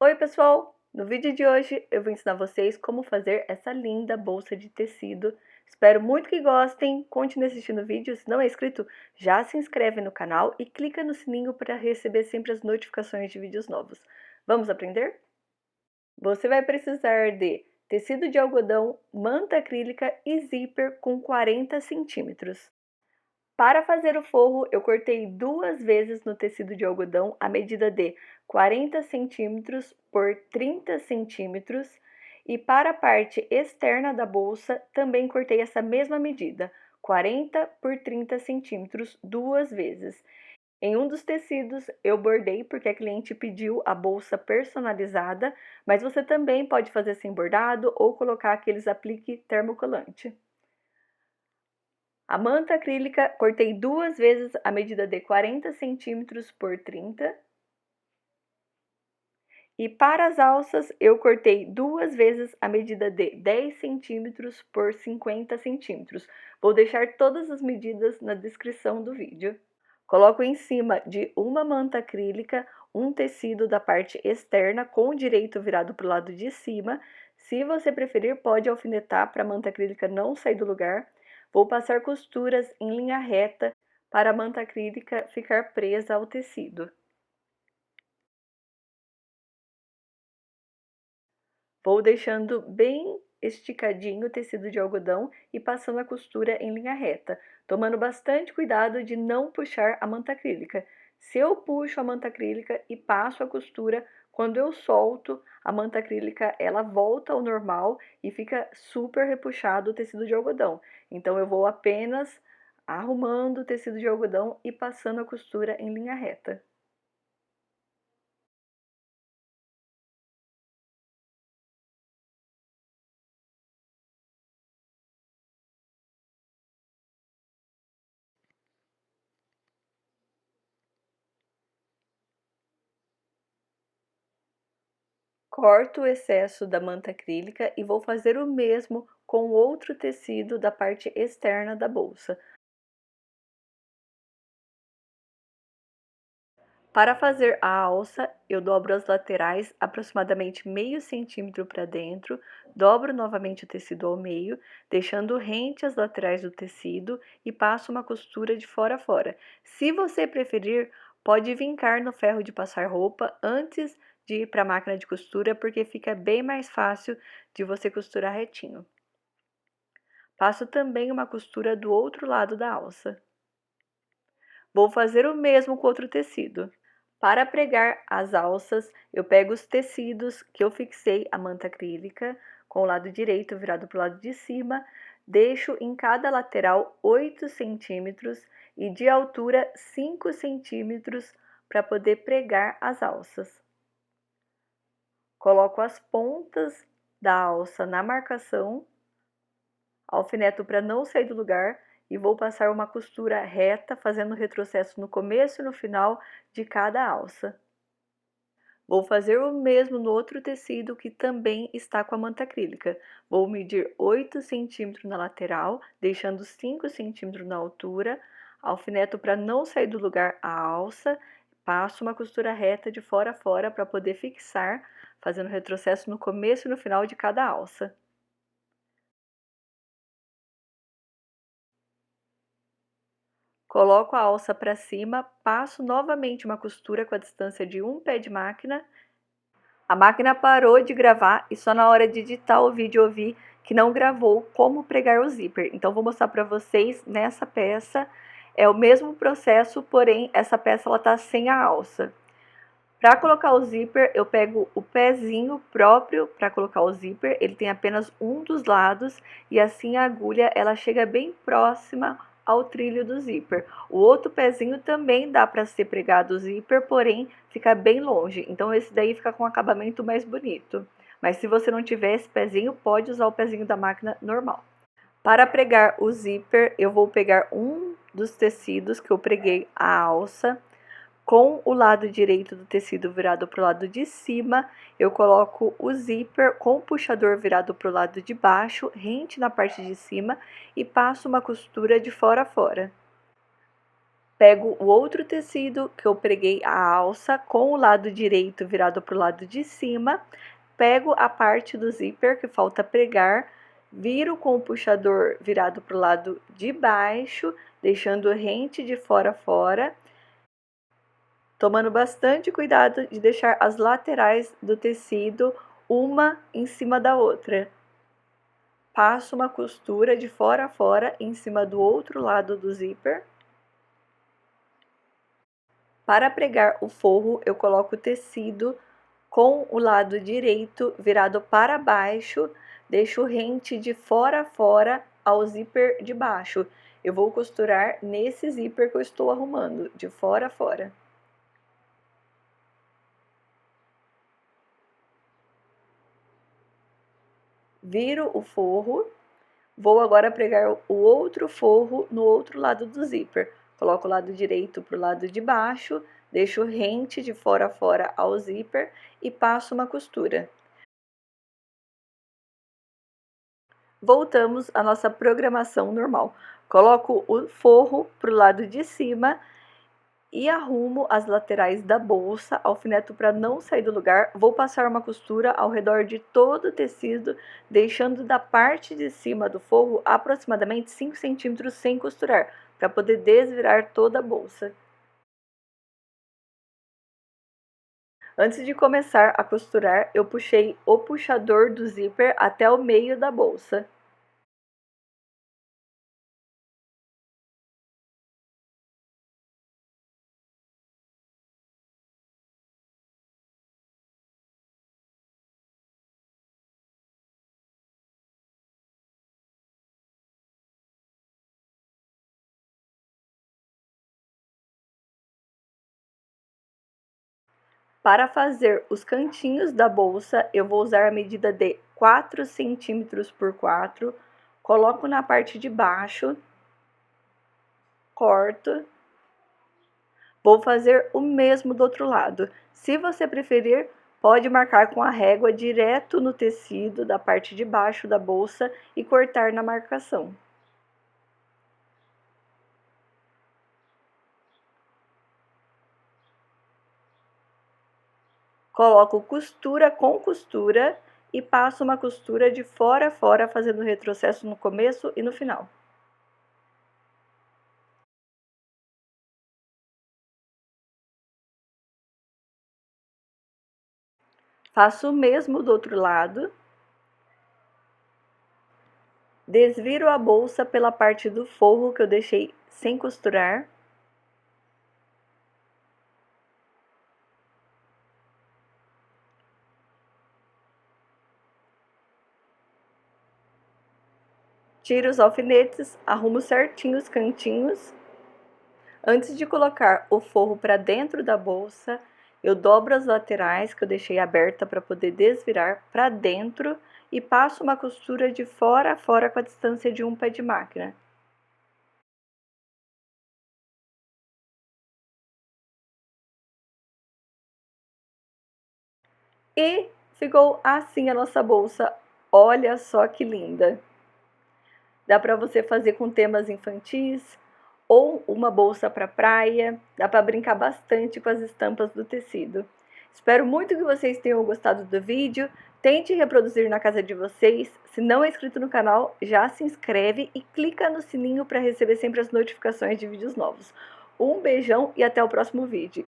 Oi pessoal! No vídeo de hoje eu vou ensinar vocês como fazer essa linda bolsa de tecido. Espero muito que gostem, continue assistindo o vídeo, se não é inscrito, já se inscreve no canal e clica no sininho para receber sempre as notificações de vídeos novos. Vamos aprender? Você vai precisar de tecido de algodão, manta acrílica e zíper com 40 centímetros. Para fazer o forro, eu cortei 2 vezes no tecido de algodão a medida de 40 centímetros por 30 centímetros e para a parte externa da bolsa também cortei essa mesma medida, 40 por 30 centímetros 2 vezes. Em um dos tecidos eu bordei porque a cliente pediu a bolsa personalizada, mas você também pode fazer sem bordado ou colocar aqueles aplique termocolante. A manta acrílica cortei 2 vezes a medida de 40 centímetros por 30. E para as alças eu cortei 2 vezes a medida de 10 centímetros por 50 centímetros. Vou deixar todas as medidas na descrição do vídeo. Coloco em cima de uma manta acrílica um tecido da parte externa com o direito virado para o lado de cima. Se você preferir, pode alfinetar para a manta acrílica não sair do lugar. Vou passar costuras em linha reta para a manta acrílica ficar presa ao tecido. Vou deixando bem esticadinho o tecido de algodão e passando a costura em linha reta, tomando bastante cuidado de não puxar a manta acrílica. Se eu puxo a manta acrílica e passo a costura, quando eu solto a manta acrílica, ela volta ao normal e fica super repuxado o tecido de algodão. Então eu vou apenas arrumando o tecido de algodão e passando a costura em linha reta. Corto o excesso da manta acrílica e vou fazer o mesmo com outro tecido da parte externa da bolsa. Para fazer a alça, eu dobro as laterais aproximadamente meio centímetro para dentro, dobro novamente o tecido ao meio, deixando rente as laterais do tecido e passo uma costura de fora a fora. Se você preferir, pode vincar no ferro de passar roupa antes de ir para a máquina de costura, porque fica bem mais fácil de você costurar retinho. Passo também uma costura do outro lado da alça. Vou fazer o mesmo com outro tecido. Para pregar as alças, eu pego os tecidos que eu fixei a manta acrílica, com o lado direito virado para o lado de cima, deixo em cada lateral 8 centímetros e de altura 5 centímetros para poder pregar as alças. Coloco as pontas da alça na marcação, alfineto para não sair do lugar e vou passar uma costura reta, fazendo retrocesso no começo e no final de cada alça. Vou fazer o mesmo no outro tecido que também está com a manta acrílica. Vou medir 8 centímetros na lateral, deixando 5 centímetros na altura, alfineto para não sair do lugar a alça, passo uma costura reta de fora a fora para poder fixar, fazendo retrocesso no começo e no final de cada alça. Coloco a alça para cima, passo novamente uma costura com a distância de um pé de máquina. A máquina parou de gravar e só na hora de editar o vídeo eu vi que não gravou como pregar o zíper. Então vou mostrar para vocês nessa peça. É o mesmo processo, porém essa peça ela tá sem a alça. Para colocar o zíper, eu pego o pezinho próprio para colocar o zíper. Ele tem apenas um dos lados e assim a agulha ela chega bem próxima ao trilho do zíper. O outro pezinho também dá para ser pregado o zíper, porém fica bem longe. Então esse daí fica com um acabamento mais bonito. Mas se você não tiver esse pezinho, pode usar o pezinho da máquina normal. Para pregar o zíper, eu vou pegar um dos tecidos que eu preguei a alça. Com o lado direito do tecido virado para o lado de cima, eu coloco o zíper com o puxador virado para o lado de baixo, rente na parte de cima e passo uma costura de fora a fora. Pego o outro tecido que eu preguei a alça com o lado direito virado para o lado de cima, pego a parte do zíper que falta pregar, viro com o puxador virado para o lado de baixo, deixando rente de fora a fora, tomando bastante cuidado de deixar as laterais do tecido uma em cima da outra. Passo uma costura de fora a fora em cima do outro lado do zíper. Para pregar o forro, eu coloco o tecido com o lado direito virado para baixo, deixo rente de fora a fora ao zíper de baixo. Eu vou costurar nesse zíper que eu estou arrumando, de fora a fora. Viro o forro, vou agora pregar o outro forro no outro lado do zíper. Coloco o lado direito para o lado de baixo, deixo rente de fora a fora ao zíper e passo uma costura. Voltamos à nossa programação normal. Coloco o forro para o lado de cima e arrumo as laterais da bolsa, alfineto para não sair do lugar. Vou passar uma costura ao redor de todo o tecido, deixando da parte de cima do forro aproximadamente 5 centímetros sem costurar, para poder desvirar toda a bolsa. Antes de começar a costurar, eu puxei o puxador do zíper até o meio da bolsa. Para fazer os cantinhos da bolsa, eu vou usar a medida de 4 centímetros por 4, coloco na parte de baixo, corto. Vou fazer o mesmo do outro lado. Se você preferir, pode marcar com a régua direto no tecido da parte de baixo da bolsa e cortar na marcação. Coloco costura com costura e passo uma costura de fora a fora, fazendo retrocesso no começo e no final. Faço o mesmo do outro lado. Desviro a bolsa pela parte do forro que eu deixei sem costurar. Tiro os alfinetes, arrumo certinho os cantinhos. Antes de colocar o forro para dentro da bolsa, eu dobro as laterais que eu deixei aberta para poder desvirar para dentro e passo uma costura de fora a fora com a distância de um pé de máquina. E ficou assim a nossa bolsa. Olha só que linda! Dá para você fazer com temas infantis ou uma bolsa para praia. Dá para brincar bastante com as estampas do tecido. Espero muito que vocês tenham gostado do vídeo. Tente reproduzir na casa de vocês. Se não é inscrito no canal, já se inscreve e clica no sininho para receber sempre as notificações de vídeos novos. Um beijão e até o próximo vídeo.